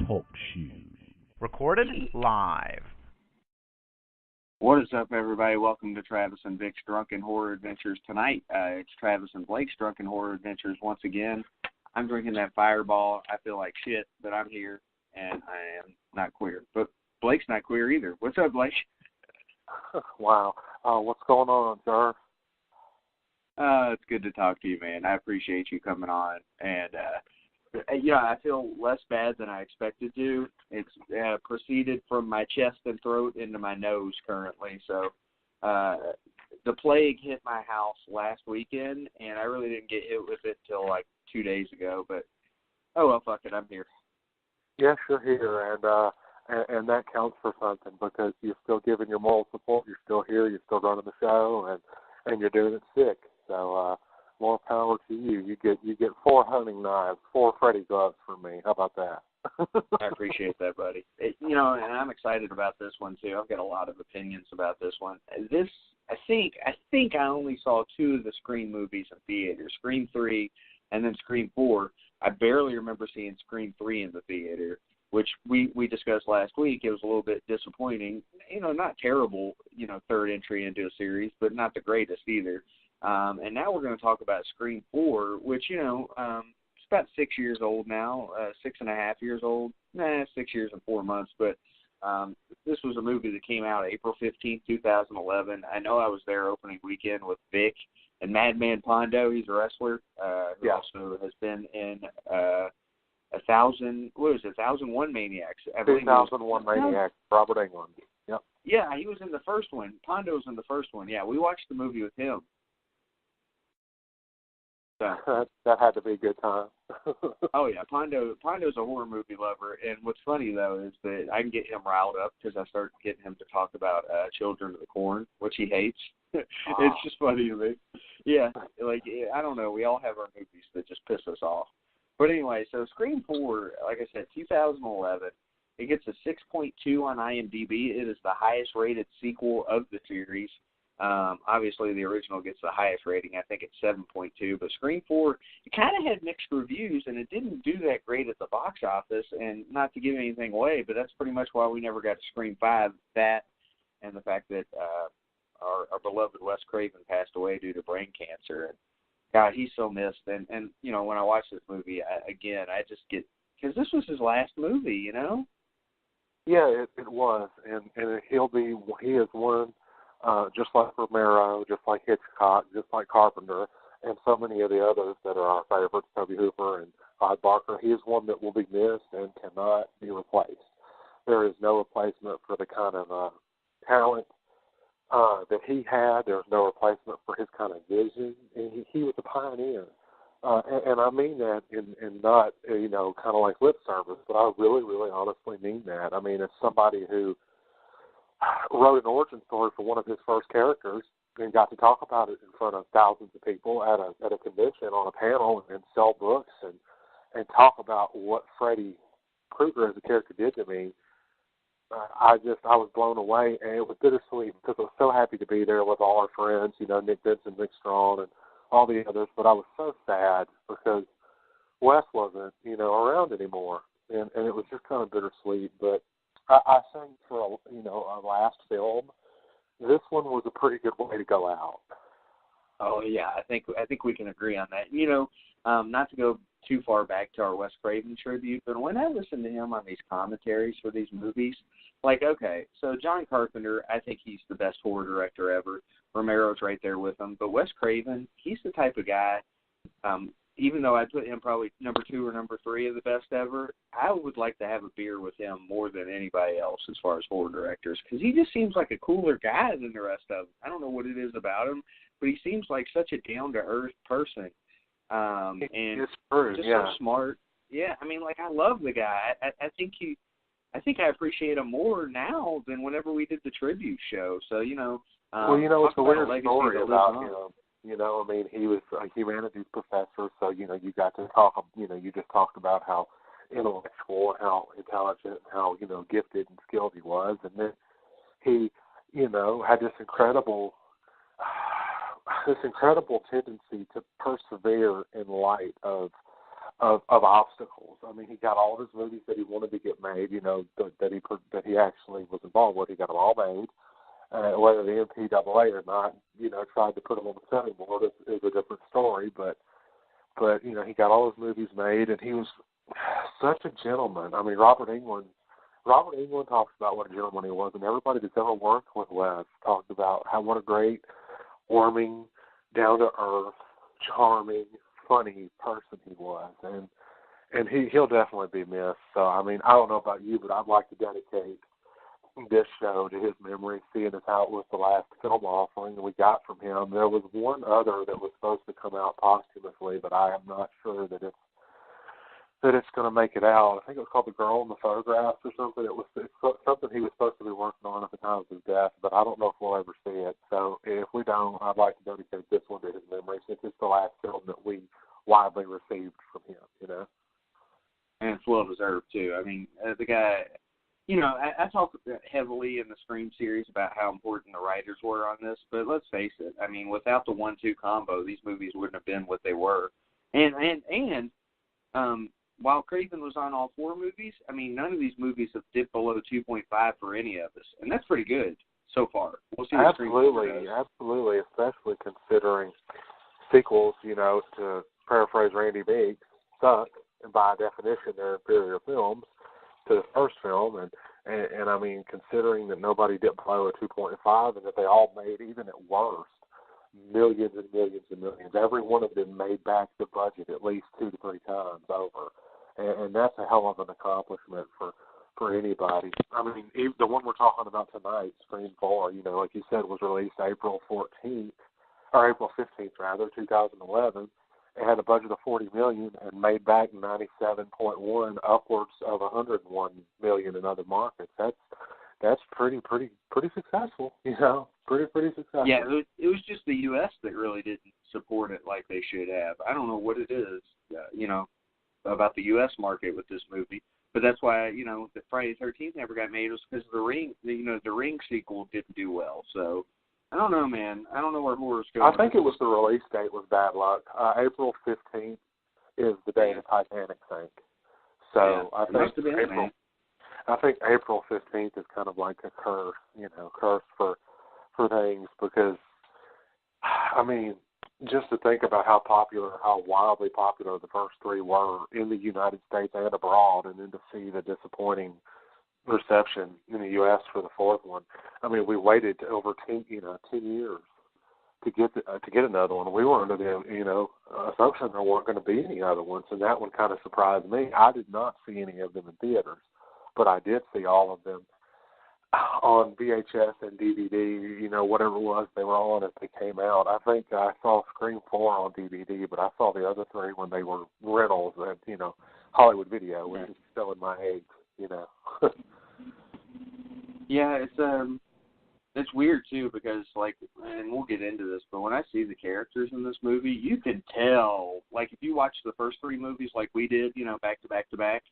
Talk Shoes. Recorded live. What is up, everybody? Welcome to Travis and Vic's Drunken Horror Adventures tonight. It's Travis and Blake's Drunken Horror Adventures once again. I'm drinking that Fireball. I feel like shit, but I'm here, and I am not queer. But Blake's not queer either. What's up, Blake? Wow. What's going on, sir? It's good to talk to you, man. I appreciate you coming on. And, I feel less bad than I expected to. It's proceeded from my chest and throat into my nose currently. So the plague hit my house last weekend, and I really didn't get hit with it till like 2 days ago. But, oh, well, fuck it, I'm here. Yes, you're here, and that counts for something because you're still giving your moral support. You're still here. You're still running the show, and you're doing it sick. So more power to you. You get 4 hunting knives, 4 Freddy gloves from me. How about that? I appreciate that, buddy. And I'm excited about this one too. I've got a lot of opinions about this one. I think I only saw 2 of the Scream movies in theater, Scream 3 and then Scream 4. I barely remember seeing Scream 3 in the theater, which we discussed last week. It was a little bit disappointing. Not terrible, third entry into a series, but not the greatest either. And now we're going to talk about Scream 4, which, it's about 6 years old now, 6.5 years old, 6 years and 4 months. But this was a movie that came out April 15th, 2011. I know I was there opening weekend with Vic and Madman Pondo. He's a wrestler who also has been in 1001 Maniacs. 2001 Maniacs, Robert Englund. Yep. Yeah, he was in the first one. Pondo was in the first one. Yeah, we watched the movie with him. That had to be a good time. Oh, yeah. Pondo's a horror movie lover. And what's funny, though, is that I can get him riled up because I start getting him to talk about Children of the Corn, which he hates. It's just funny to me. Yeah, I don't know. We all have our movies that just piss us off. But anyway, so Scream 4, like I said, 2011. It gets a 6.2 on IMDb. It is the highest-rated sequel of the series. Obviously, the original gets the highest rating. I think it's 7.2. But Scream 4, it kind of had mixed reviews, and it didn't do that great at the box office. And not to give anything away, but that's pretty much why we never got to Scream 5, that and the fact that our beloved Wes Craven passed away due to brain cancer. And God, he's so missed. And when I watch this movie, I just get, because this was his last movie, Yeah, it was. And he is one, just like Romero, just like Hitchcock, just like Carpenter, and so many of the others that are our favorites, Toby Hooper and Todd Barker. He is one that will be missed and cannot be replaced. There is no replacement for the kind of talent that he had. There's no replacement for his kind of vision. And he was a pioneer. And I mean that in not, kind of like lip service, but I really, really honestly mean that. I mean, as somebody who wrote an origin story for one of his first characters and got to talk about it in front of thousands of people at a convention on a panel and sell books and talk about what Freddy Krueger as a character did to me. I was blown away, and it was bittersweet because I was so happy to be there with all our friends, Nick Vincent, Nick Strawn, and all the others. But I was so sad because Wes wasn't, around anymore, and it was just kind of bittersweet. But I think for a last film, this one was a pretty good way to go out. Oh yeah, I think we can agree on that. Not to go too far back to our Wes Craven tribute, but when I listen to him on these commentaries for these movies, okay, so John Carpenter, I think he's the best horror director ever. Romero's right there with him, but Wes Craven, he's the type of guy. Even though I put him probably number 2 or number 3 of the best ever, I would like to have a beer with him more than anybody else as far as horror directors, because he just seems like a cooler guy than the rest of them. I don't know what it is about him, but he seems like such a down-to-earth person. And it's true, just yeah. so smart. Yeah, I love the guy. I think I appreciate him more now than whenever we did the tribute show. So, it's a weird story about him. He ran at these professors, so, you got to talk, you just talked about how intellectual and how intelligent and how, gifted and skilled he was. And then he, had this incredible tendency to persevere in light of obstacles. I mean, he got all of his movies that he wanted to get made, that he actually was involved with. He got them all made. Whether the MPAA or not, tried to put them on the cutting board is a different story. But he got all his movies made, and he was such a gentleman. I mean, Robert Englund talks about what a gentleman he was, and everybody that's ever worked with Wes talked about what a great, warming, down-to-earth, charming, funny person he was, and he'll definitely be missed. So, I mean, I don't know about you, but I'd like to dedicate this show to his memory, seeing as how it was the last film offering that we got from him. There was one other that was supposed to come out posthumously, but I am not sure that it's going to make it out. I think it was called The Girl in the Photographs or something. It's something he was supposed to be working on at the time of his death, but I don't know if we'll ever see it. So if we don't, I'd like to dedicate this one to his memory, since it's the last film that we widely received from him, And it's well deserved too. I mean, the guy, I talk heavily in the Scream series about how important the writers were on this, but let's face it. I mean, without the 1-2 combo, these movies wouldn't have been what they were. And while Craven was on all 4 movies, I mean, none of these movies have dipped below 2.5 for any of us, and that's pretty good so far. We'll see. Absolutely, especially considering sequels, to paraphrase Randy Meeks, suck, and by definition, they're inferior films to the first film, and I mean, considering that nobody dipped below a 2.5, and that they all made, even at worst, millions and millions and millions. Every one of them made back the budget at least 2 to 3 times over, and that's a hell of an accomplishment for anybody. I mean, even the one we're talking about tonight, Scream 4, like you said, was released April 15th, rather, 2011. It had a budget of $40 million and made back 97.1, upwards of $101 million in other markets. That's pretty successful, pretty successful. Yeah, it was just the U.S. that really didn't support it like they should have. I don't know what it is, about the U.S. market with this movie, but that's why the Friday the 13th never got made, was because the Ring sequel didn't do well. So I don't know, man. I don't know where horror's going. I think it was the release date was bad luck. April 15th is the day the Titanic sank. So yeah, I think April 15th is kind of like a curse, curse for things, because, I mean, just to think about how wildly popular the first 3 were in the United States and abroad, and then to see the disappointing reception in the U.S. for the 4th one. I mean, we waited over 10 years to get another one. We were under the assumption there weren't going to be any other ones, and that one kind of surprised me. I did not see any of them in theaters, but I did see all of them on VHS and DVD, whatever it was they were on as they came out. I think I saw Scream 4 on DVD, but I saw the other 3 when they were rentals at, Hollywood Video, which is still in my age, Yeah, it's weird too, because and we'll get into this, but when I see the characters in this movie, you can tell. Like, if you watch the first 3 movies like we did, back to back to back,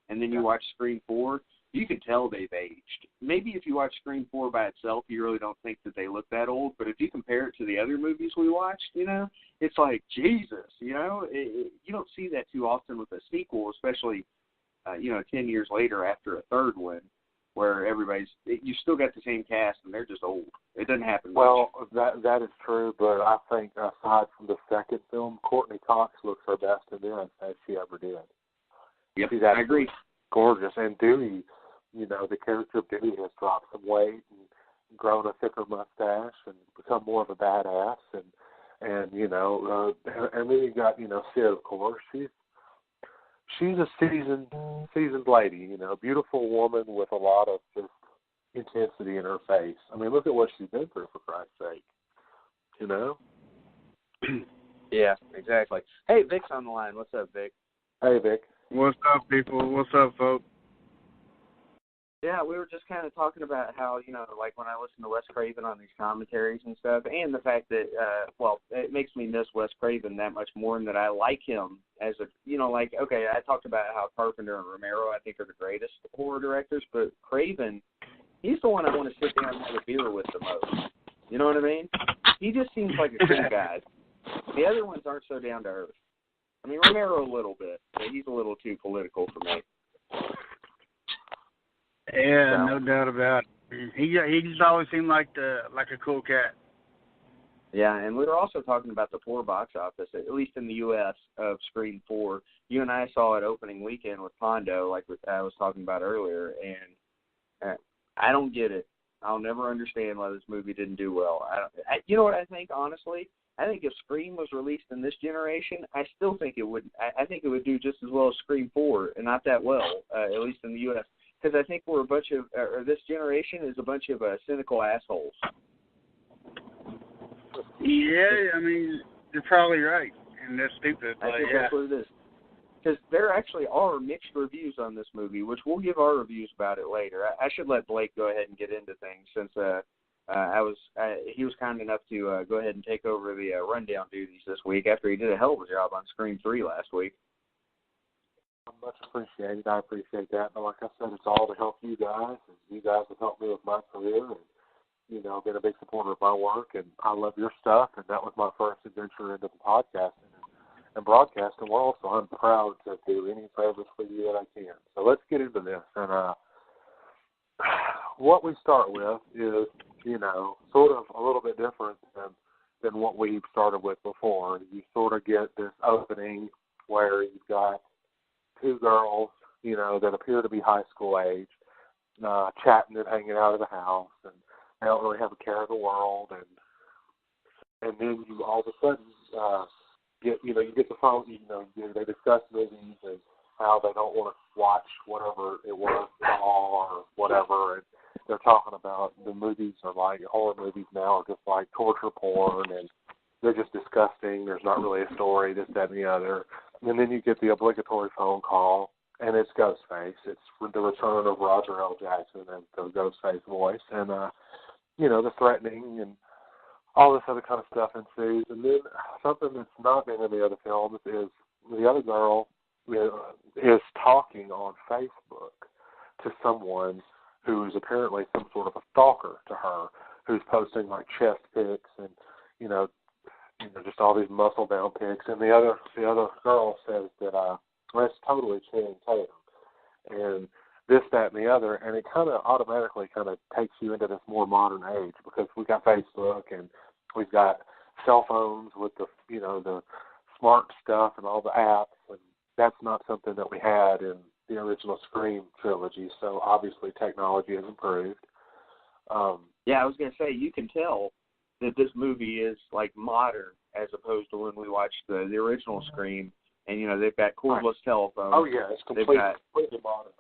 and then you watch Scream 4, you can tell they've aged. Maybe if you watch Scream 4 by itself, you really don't think that they look that old, but if you compare it to the other movies we watched, it's like, Jesus, you don't see that too often with a sequel, especially, 10 years later after a 3rd one, where you still got the same cast and they're just old. It doesn't happen much. Well, that is true, but I think aside from the 2nd film, Courtney Cox looks her best in this, as she ever did. Yep, I agree. Gorgeous. And Dewey, the character of Dewey has dropped some weight and grown a thicker mustache and become more of a badass. And then you got, Sid, of course. She's a seasoned lady, beautiful woman with a lot of just intensity in her face. I mean, look at what she's been through, for Christ's sake, Yeah, exactly. Hey, Vic's on the line. What's up, Vic? Hey, Vic. What's up, people? What's up, folks? Yeah, we were just kind of talking about how, like when I listen to Wes Craven on these commentaries and stuff, and the fact that, it makes me miss Wes Craven that much more, and that I like him as a, okay, I talked about how Carpenter and Romero, I think, are the greatest horror directors, but Craven, he's the one I want to sit down and have a beer with the most. You know what I mean? He just seems like a cool guy. The other ones aren't so down to earth. I mean, Romero a little bit, but he's a little too political for me. Yeah, So, no doubt about it. He just always seemed like a cool cat. yeah, and we were also talking about the poor box office, at least in the U.S., of Scream 4. You and I saw it opening weekend with Pondo, like I was talking about earlier, and I don't get it. I'll never understand why this movie didn't do well. You know what I think, honestly? I think if Scream was released in this generation, I still think it would. I think it would do just as well as Scream 4, and not that well, at least in the U.S. Because I think we're a bunch of, or this generation is a bunch of cynical assholes. Yeah, I mean, you're probably right, and that's stupid. I think that's what it is. Because there actually are mixed reviews on this movie, which we'll give our reviews about it later. I should let Blake go ahead and get into things since he was kind enough to go ahead and take over the rundown duties this week after he did a hell of a job on Scream 3 last week. Much appreciated. I appreciate that. But like I said, it's all to help you guys, and you guys have helped me with my career, and been a big supporter of my work, and I love your stuff. And that was my first adventure into the podcasting and broadcasting world. So I'm proud to do any favors for you that I can. So let's get into this. And what we start with is, sort of a little bit different than what we've started with before. You sort of get this opening where you've got two girls, that appear to be high school age, chatting and hanging out of the house, and they don't really have a care in the world, and then you all of a sudden you get the phone, they discuss movies and how they don't want to watch whatever it was, or whatever, and they're talking about the movies are like, horror movies now are just like torture porn, and they're just disgusting, there's not really a story, this, that, and the other. And then you get the obligatory phone call, and it's Ghostface. It's the return of Roger L. Jackson and the Ghostface voice. And, the threatening and all this other kind of stuff ensues. And then something that's not been in the other films is the other girl is talking on Facebook to someone who is apparently some sort of a stalker to her, who's posting, like, chest pics and, just all these muscle down pics, and the other girl says that it's totally Channing Tatum, and this, that, and the other, and it kind of automatically kind of takes you into this more modern age, because we've got Facebook and we've got cell phones with the the smart stuff and all the apps, and that's not something that we had in the original Scream trilogy. So obviously technology has improved. Yeah, I was going to say, you can tell that this movie is like modern as opposed to when we watched the original Scream, and they've got cordless telephones. Oh yeah, it's completely modernized.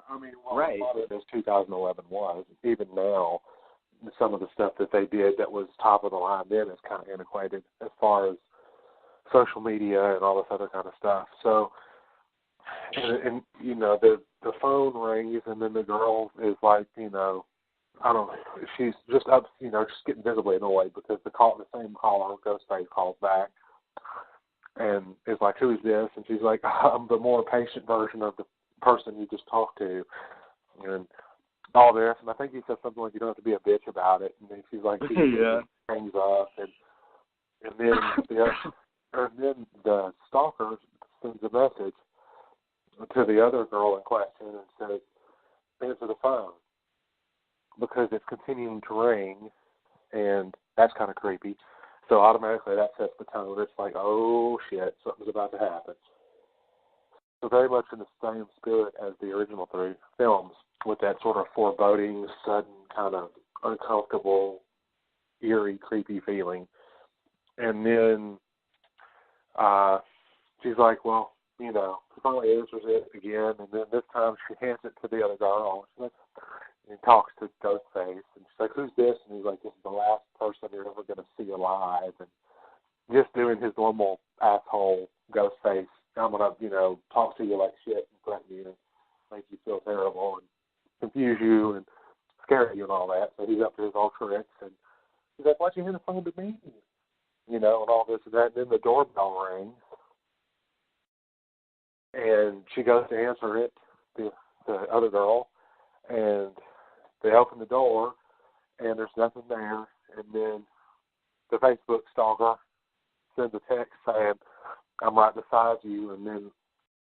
I mean, right. Modern as 2011 was, even now, some of the stuff that they did that was top of the line then is kind of antiquated as far as social media and all this other kind of stuff. So, and the phone rings, and then the girl is like, I don't know, she's just up, just getting visibly annoyed because the same caller, Ghostface, calls back and is like, who is this? And she's like, I'm the more patient version of the person you just talked to, and all this. And I think he said something like, you don't have to be a bitch about it. And then she's like, yeah. hangs up, and then the stalker sends a message to the other girl in question and says, answer the phone, because it's continuing to ring, and that's kind of creepy. So automatically that sets the tone. It's like, oh shit, something's about to happen. So very much in the same spirit as the original three films, with that sort of foreboding, sudden, kind of uncomfortable, eerie, creepy feeling. And then she's like, well, she finally answers it again, and then this time she hands it to the other girl. She's like, and talks to Ghostface, and she's like, who's this? And he's like, this is the last person you're ever going to see alive. And just doing his normal asshole Ghostface, I'm going to, talk to you like shit and threaten you and make you feel terrible and confuse you and scare you and all that. So he's up to his old tricks, and he's like, why'd you hand the phone to me? And all this and that. And then the doorbell rings, and she goes to answer it, the other girl, and they open the door, and there's nothing there. And then the Facebook stalker sends a text saying, I'm right beside you. And then